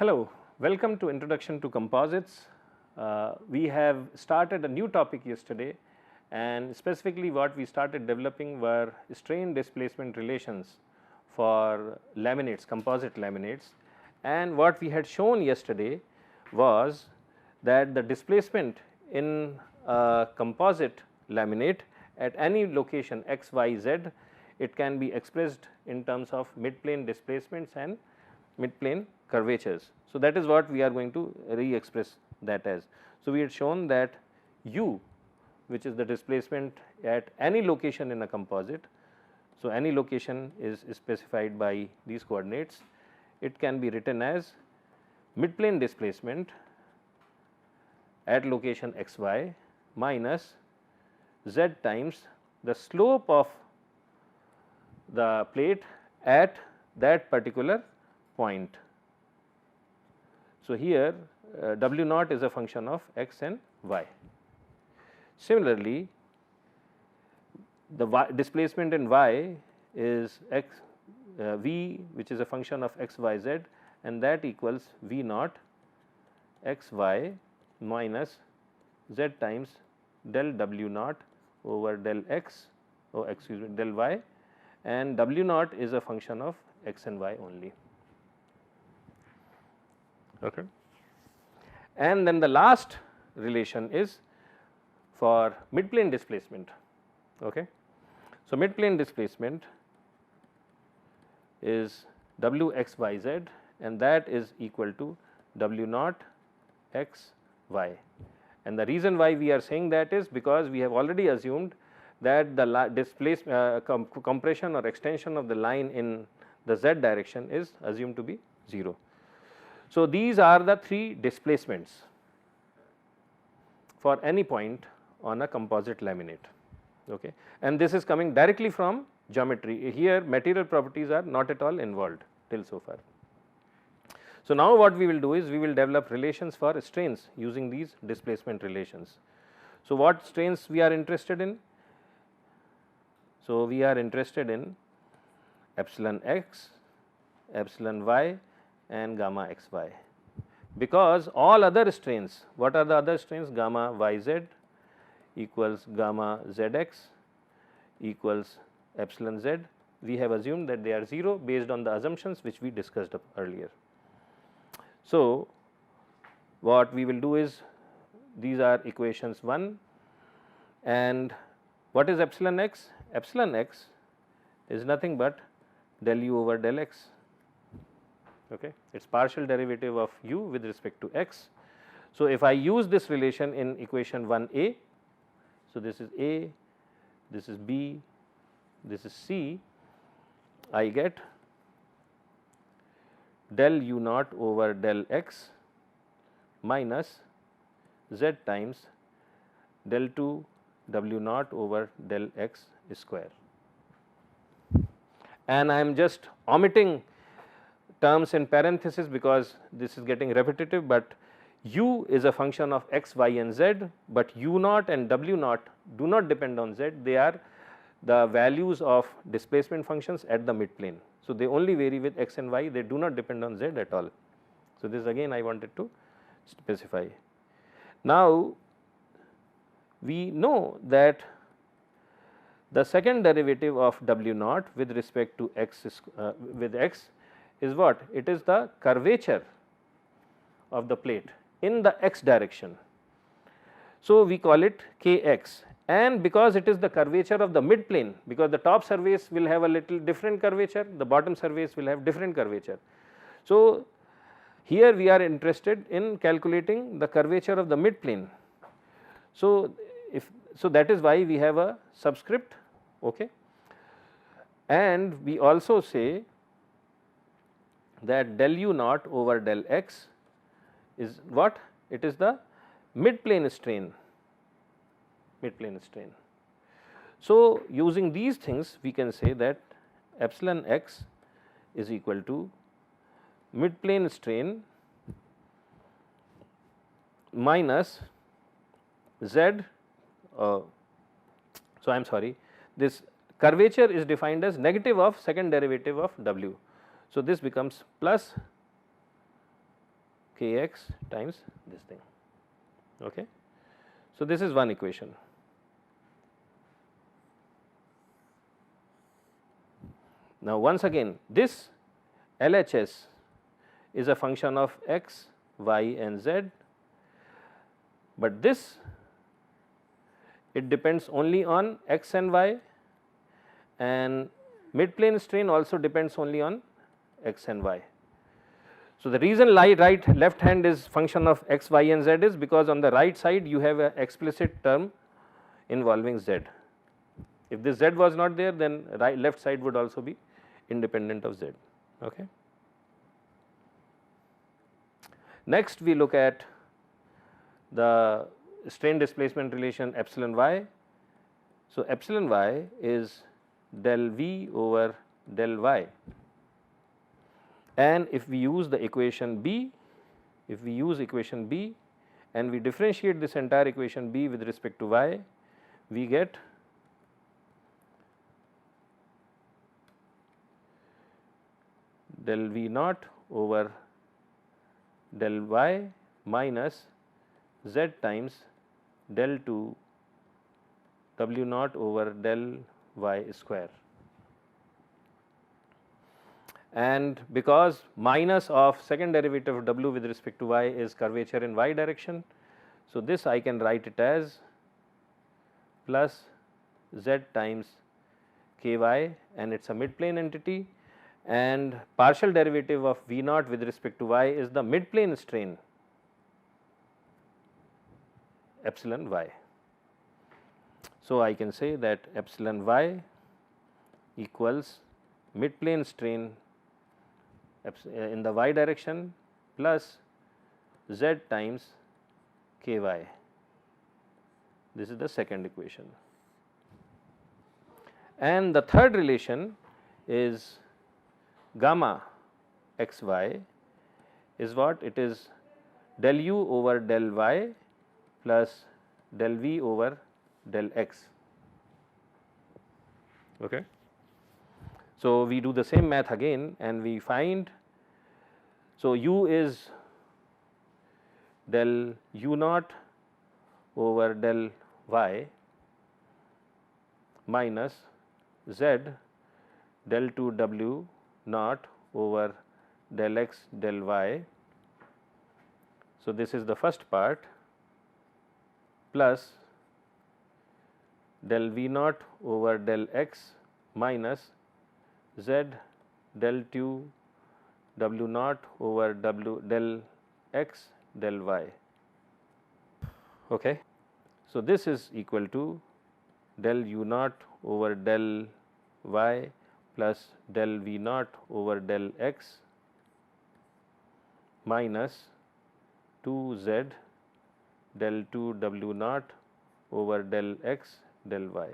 Hello, welcome to Introduction to Composites. We have started a new topic yesterday, and specifically what we started developing were strain displacement relations for laminates, composite laminates. And what we had shown yesterday was that the displacement in a composite laminate at any location x, y, z, it can be expressed in terms of mid-plane displacements and mid-plane curvatures. So, that is what we are going to re-express that as. So, we had shown that u, which is the displacement at any location in a composite. So, any location is specified by these coordinates. It can be written as mid-plane displacement at location x, y minus z times the slope of the plate at that particular point. So, here W naught is a function of x and y. Similarly, the displacement in y is x v, which is a function of x, y, z, and that equals v naught x, y minus z times del W naught over del x, del y, and W naught is a function of x and y only. Okay. And then the last relation is for mid-plane displacement. Okay. So, mid-plane displacement is W x y z, and that is equal to W naught x y. And the reason why we are saying that is because we have already assumed that the compression or extension of the line in the z direction is assumed to be 0. So, these are the three displacements for any point on a composite laminate, okay. And this is coming directly from geometry. Here material properties are not at all involved till so far. So, now what we will do is we will develop relations for strains using these displacement relations. So, what strains we are interested in? So, we are interested in epsilon x, epsilon y and gamma x y, because all other strains, what are the other strains? Gamma y z equals gamma z x equals epsilon z. We have assumed that they are 0 based on the assumptions which we discussed earlier. So, what we will do is these are equations 1, and what is epsilon x? Epsilon x is nothing but del u over del x. Okay. It is partial derivative of u with respect to x. So, if I use this relation in equation 1a, so this is a, this is b, this is c, I get del u naught over del x minus z times del 2 w naught over del x square. And I am just omitting terms in parenthesis because this is getting repetitive, but u is a function of x, y and z, but u naught and w naught do not depend on z, they are the values of displacement functions at the mid plane. So, they only vary with x and y, they do not depend on z at all. So, this again I wanted to specify. Now, we know that the second derivative of w naught with respect to x with x is what? It is the curvature of the plate in the x direction. So, we call it kx, and because it is the curvature of the mid plane, because the top surface will have a little different curvature, the bottom surface will have different curvature. So, here we are interested in calculating the curvature of the mid plane. So, that is why we have a subscript, okay. And we also say that del u naught over del x is what? It is the mid plane strain, So, using these things we can say that epsilon x is equal to mid plane strain minus z. So, I am sorry, this curvature is defined as negative of second derivative of w. So, this becomes plus kx times this thing. Okay. So, this is one equation. Now, once again this LHS is a function of x, y and z, but this it depends only on x and y, and mid plane strain also depends only on x and y. So, the reason left hand is function of x, y and z is because on the right side you have an explicit term involving z. If this z was not there, then left side would also be independent of z. Okay. Next we look at the strain displacement relation epsilon y. So, epsilon y is del v over del y, and if we use the equation b, and we differentiate this entire equation b with respect to y, we get del v naught over del y minus z times del 2 w naught over del y square. And because minus of second derivative of w with respect to y is curvature in y direction, so this I can write it as plus z times ky, and it is a mid plane entity, and partial derivative of v naught with respect to y is the mid plane strain epsilon y. So, I can say that epsilon y equals mid plane strain in the y direction plus z times ky. This is the second equation. And the third relation is gamma x y is what? It is del u over del y plus del v over del x. Okay. So, we do the same math again and we find, so u is del u naught over del y minus z del 2 w naught over del x del y. So, this is the first part plus del v naught over del x minus z del 2 w naught over w del x del y. Okay. So, this is equal to del u naught over del y plus del v naught over del x minus 2 z del 2 w naught over del x del y.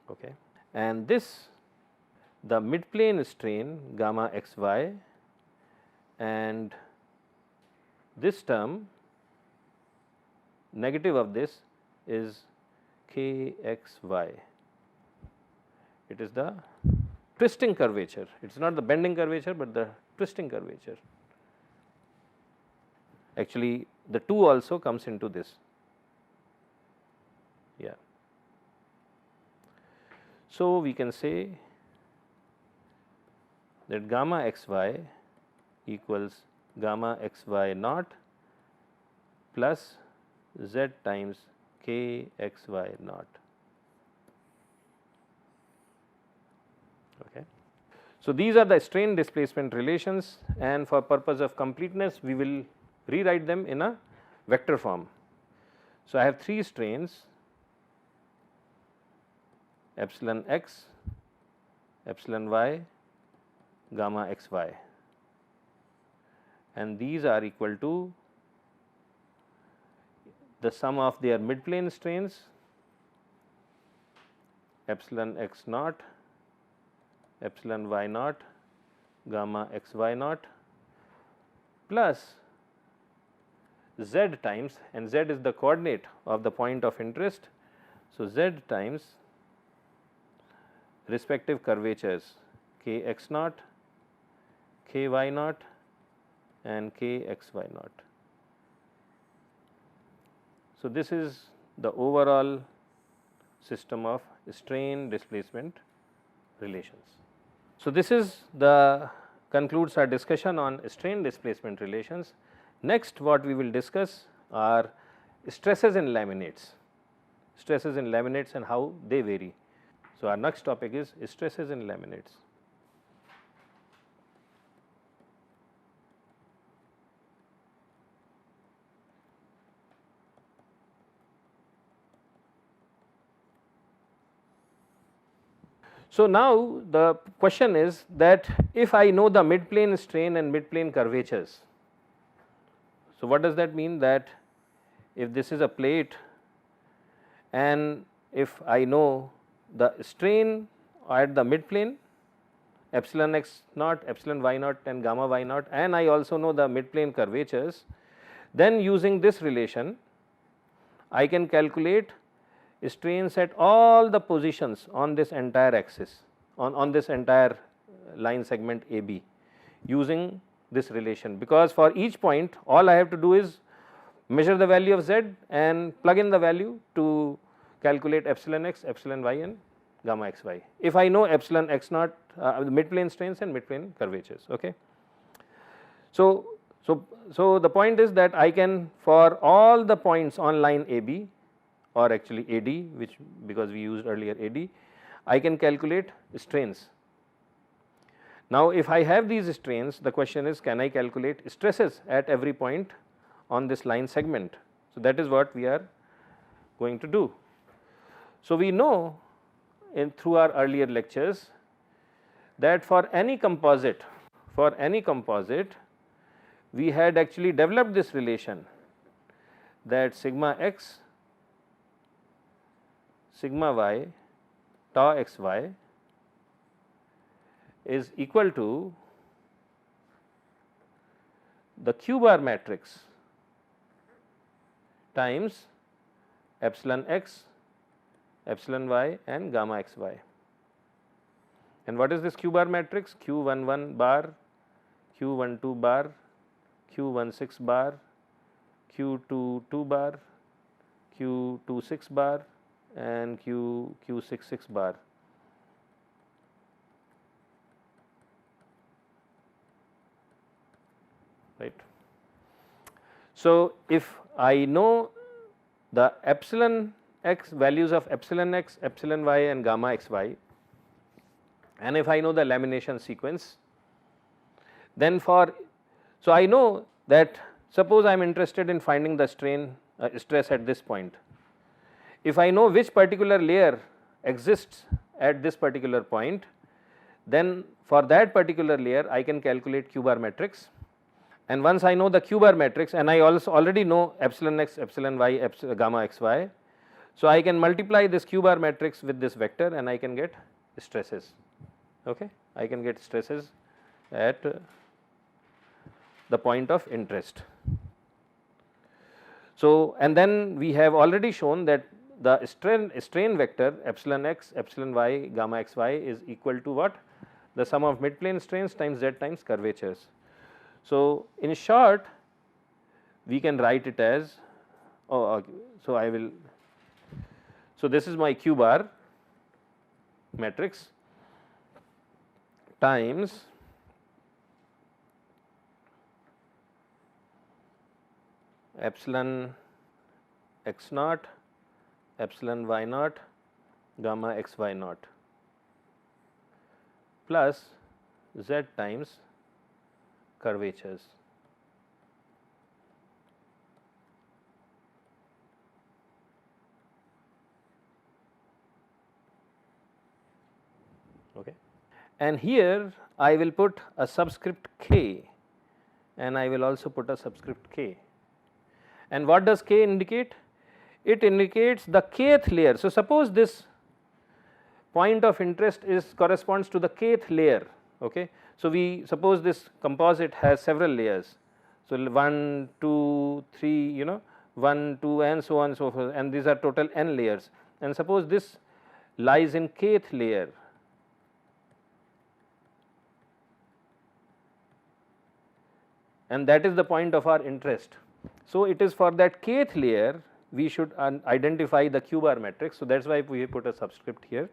Okay. And this the mid plane strain gamma x y, and this term negative of this is k x y. It is the twisting curvature, it is not the bending curvature, but the twisting curvature. Actually the 2 also comes into this. Yeah. So, we can say that gamma x y equals gamma x y naught plus z times k x y naught. Okay. So, these are the strain displacement relations, and for purpose of completeness we will rewrite them in a vector form. So, I have 3 strains epsilon x, epsilon y, gamma x y, and these are equal to the sum of their mid plane strains epsilon x naught, epsilon y naught, gamma x y naught plus z times, and z is the coordinate of the point of interest. So, z times respective curvatures k x naught, k y naught and k x y naught. So, this is the overall system of strain displacement relations. So, this is the concludes our discussion on strain displacement relations. Next, what we will discuss are stresses in laminates, and how they vary. So, our next topic is stresses in laminates. So, now the question is that if I know the midplane strain and midplane curvatures. So, what does that mean? That if this is a plate and if I know the strain at the midplane epsilon x naught, epsilon y naught and gamma y naught, and I also know the midplane curvatures, then using this relation I can calculate strains at all the positions on this entire axis, on this entire line segment AB using this relation, because for each point all I have to do is measure the value of z and plug in the value to calculate epsilon x, epsilon y and gamma x y, if I know epsilon x naught midplane strains and midplane curvatures. Okay. So, the point is that I can, for all the points on line AB, or actually AD, which because we used earlier AD, I can calculate strains. Now, if I have these strains, the question is, can I calculate stresses at every point on this line segment? So, that is what we are going to do. So, we know through our earlier lectures that for any composite, we had actually developed this relation that sigma x, sigma y, tau x y is equal to the q bar matrix times epsilon x, epsilon y and gamma x y. And what is this q bar matrix? q11 bar, q12 bar, q16 bar, q22 bar, q26 bar and q66 bar. Right. So, if I know the epsilon x values of epsilon x, epsilon y and gamma x y, and if I know the lamination sequence, then so I know that suppose I am interested in finding the strain stress at this point. If I know which particular layer exists at this particular point, then for that particular layer I can calculate q bar matrix, and once I know the q bar matrix and I also already know epsilon x, epsilon y, gamma x y, so I can multiply this q bar matrix with this vector and I can get stresses. Okay, I can get stresses at the point of interest. So, and then we have already shown that the strain vector epsilon x, epsilon y, gamma x y is equal to what? The sum of midplane strains times z times curvatures. So, in short we can write it as, so I will, so this is my q bar matrix times epsilon x naught, epsilon y naught, gamma x y naught plus z times curvatures. Okay. And here I will put a subscript k and I will also put a subscript k. And what does k indicate? It indicates the kth layer. So, suppose this point of interest corresponds to the kth layer. Okay. So, we suppose this composite has several layers. So, 1, 2, 3, 1, 2 and so on and so forth, and these are total n layers, and suppose this lies in kth layer. and that is the point of our interest. So, it is for that kth layer we should identify the q bar matrix. So, that is why we put a subscript here,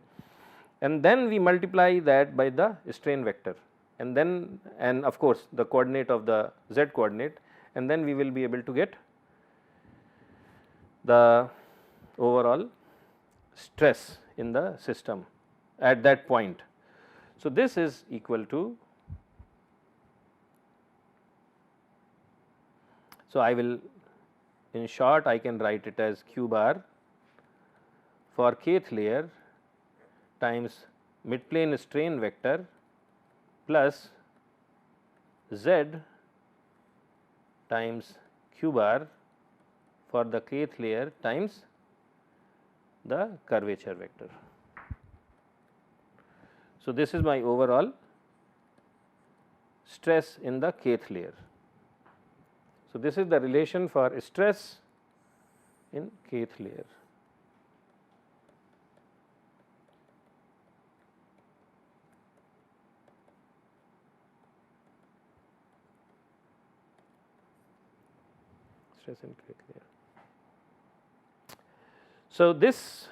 and then we multiply that by the strain vector, and then and of course, the coordinate of the z coordinate, and then we will be able to get the overall stress in the system at that point. So, this is equal to, so I will, in short, I can write it as q bar for kth layer times midplane strain vector plus z times q bar for the kth layer times the curvature vector. So, this is my overall stress in the kth layer. So, this is the relation for stress in kth layer. Stress in kth layer. So, this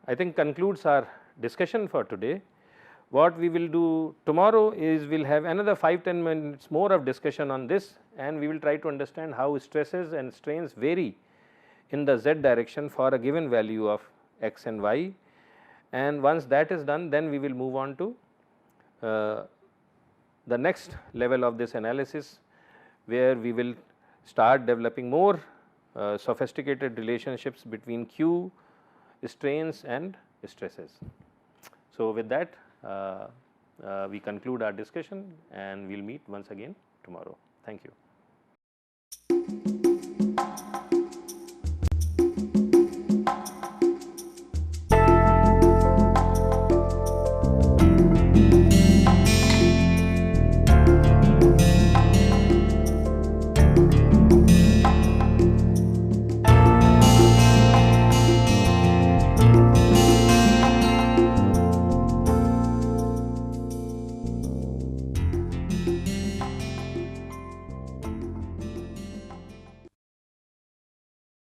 I think concludes our discussion for today. What we will do tomorrow is we will have another 5-10 minutes more of discussion on this, and we will try to understand how stresses and strains vary in the z direction for a given value of x and y. And once that is done, then we will move on to the next level of this analysis, where we will start developing more sophisticated relationships between q, strains and stresses. So, with that we conclude our discussion, and we will meet once again tomorrow. Thank you.